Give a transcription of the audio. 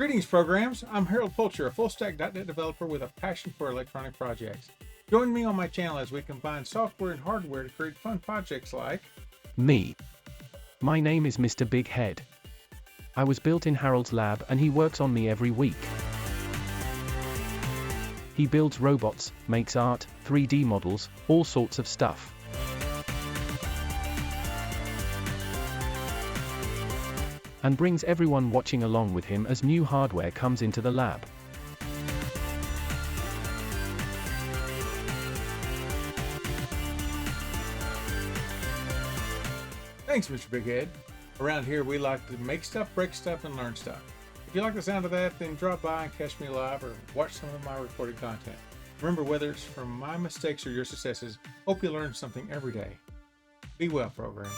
Greetings, programs. I'm Harold Pulcher, a full-stack .NET developer with a passion for electronic projects. Join me on my channel as we combine software and hardware to create fun projects like Me. My name is Mr. Big Head. I was built in Harold's lab and he works on me every week. He builds robots, makes art, 3D models, all sorts of stuff. And brings everyone watching along with him as new hardware comes into the lab. Thanks, Mr. Big Head. Around here, we like to make stuff, break stuff, and learn stuff. If you like the sound of that, then drop by and catch me live or watch some of my recorded content. Remember, whether it's from my mistakes or your successes, hope you learn something every day. Be well, program.